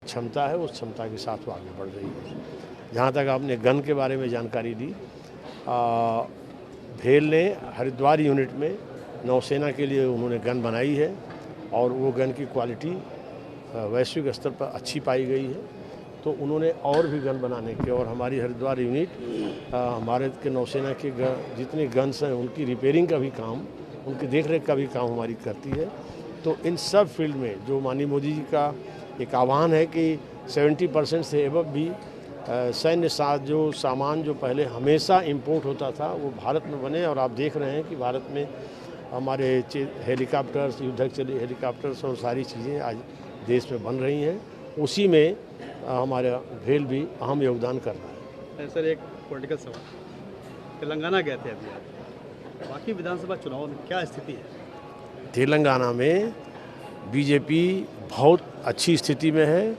क्षमता है उस क्षमता के साथ वो आगे बढ़ रही है। जहाँ तक आपने गन के बारे में जानकारी दी, भेल ने हरिद्वार यूनिट में नौसेना के लिए उन्होंने गन बनाई है और वो गन की क्वालिटी वैश्विक स्तर पर अच्छी पाई गई है। तो उन्होंने और भी गन बनाने के, और हमारी हरिद्वार यूनिट भारत के नौसेना के जितने गन्स हैं उनकी रिपेयरिंग का भी काम, उनकी देखरेख का भी काम हमारी करती है। तो इन सब फील्ड में जो माननीय मोदी जी का एक आह्वान है कि 70% से एबव भी सैन्य जो सामान जो पहले हमेशा इंपोर्ट होता था वो भारत में बने। और आप देख रहे हैं कि भारत में हमारे हेलीकॉप्टर्स, युद्धक चले हेलीकॉप्टर्स और सारी चीज़ें आज देश में बन रही हैं। उसी में हमारा भेल भी अहम योगदान कर रहा है। सर, एक पॉलिटिकल सवाल, तेलंगाना गए थे अभी आप, बाकी विधानसभा चुनाव में क्या स्थिति है? तेलंगाना में बीजेपी बहुत अच्छी स्थिति में है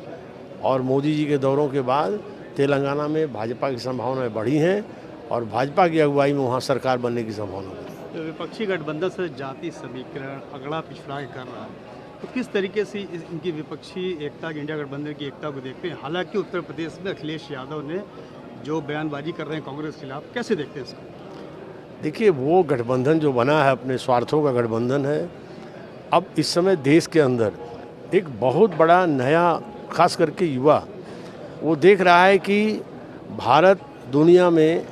और मोदी जी के दौरों के बाद तेलंगाना में भाजपा की संभावनाएं बढ़ी हैं और भाजपा की अगुवाई में वहाँ सरकार बनने की संभावना बढ़ी। तो विपक्षी गठबंधन से जाति समीकरण अगड़ा पिछड़ा कर रहा है, तो किस तरीके से इनकी विपक्षी एकता, इंडिया गठबंधन की एकता को देखते हैं? हालांकि उत्तर प्रदेश में अखिलेश यादव ने जो बयानबाजी कर रहे हैं कांग्रेस के खिलाफ, कैसे देखते हैं इसको? देखिए, वो गठबंधन जो बना है अपने स्वार्थों का गठबंधन है। अब इस समय देश के अंदर एक बहुत बड़ा नया, खास करके युवा, वो देख रहा है कि भारत दुनिया में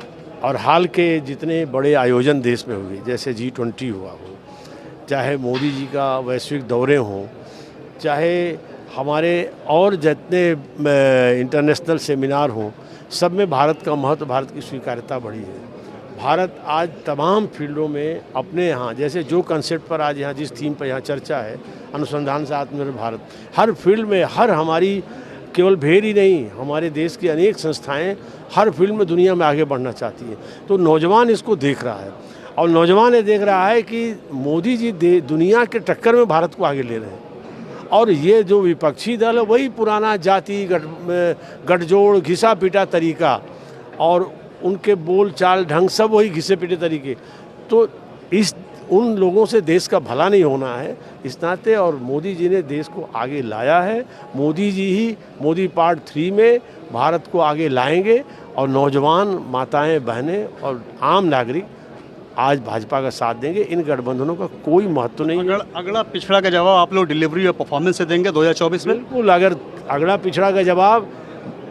और हाल के जितने बड़े आयोजन देश में हुए, जैसे G20 हुआ हो, चाहे मोदी जी का वैश्विक दौरे हों, चाहे हमारे और जितने इंटरनेशनल सेमिनार हों, सब में भारत का महत्व, भारत की स्वीकार्यता बढ़ी है। भारत आज तमाम फील्डों में अपने यहाँ, जैसे जो कंसेप्ट पर आज यहाँ जिस थीम पर यहाँ चर्चा है, अनुसंधान से आत्मनिर्भर भारत, हर फील्ड में, हर हमारी केवल भेल ही नहीं, हमारे देश की अनेक संस्थाएं हर फील्ड में दुनिया में आगे बढ़ना चाहती हैं। तो नौजवान इसको देख रहा है और नौजवान ये देख रहा है कि मोदी जी दुनिया के टक्कर में भारत को आगे ले रहे हैं। और ये जो विपक्षी दल है वही पुराना जाति गठजोड़ घिसा पीटा तरीका और उनके बोल चाल ढंग सब वही घिसे पीटे तरीके। तो उन लोगों से देश का भला नहीं होना है इस नाते, और मोदी जी ने देश को आगे लाया है। मोदी जी ही मोदी पार्ट 3 में भारत को आगे लाएंगे और नौजवान, माताएं, बहनें और आम नागरिक आज भाजपा का साथ देंगे। इन गठबंधनों का कोई महत्व नहीं है। अगड़ा पिछड़ा का जवाब आप लोग डिलीवरी और परफॉर्मेंस से देंगे 2024 में? बिल्कुल। अगर अगड़ा पिछड़ा का जवाब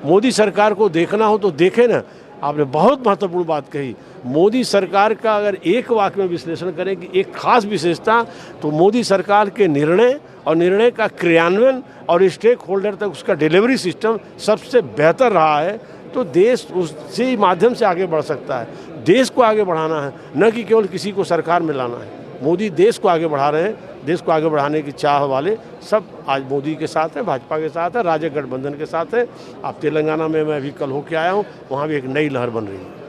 मोदी सरकार को देखना हो तो देखे ना। आपने बहुत महत्वपूर्ण बात कही। मोदी सरकार का अगर एक वाक्य में विश्लेषण करें कि एक खास विशेषता, तो मोदी सरकार के निर्णय और निर्णय का क्रियान्वयन और स्टेक होल्डर तक उसका डिलीवरी सिस्टम सबसे बेहतर रहा है। तो देश उसी माध्यम से आगे बढ़ सकता है। देश को आगे बढ़ाना है, न कि केवल किसी को सरकार में लाना है। मोदी देश को आगे बढ़ा रहे हैं। देश को आगे बढ़ाने की चाह वाले सब आज मोदी के साथ है, भाजपा के साथ है, राज्य गठबंधन के साथ है। आप तेलंगाना में मैं अभी कल होके आया हूँ, वहाँ भी एक नई लहर बन रही है।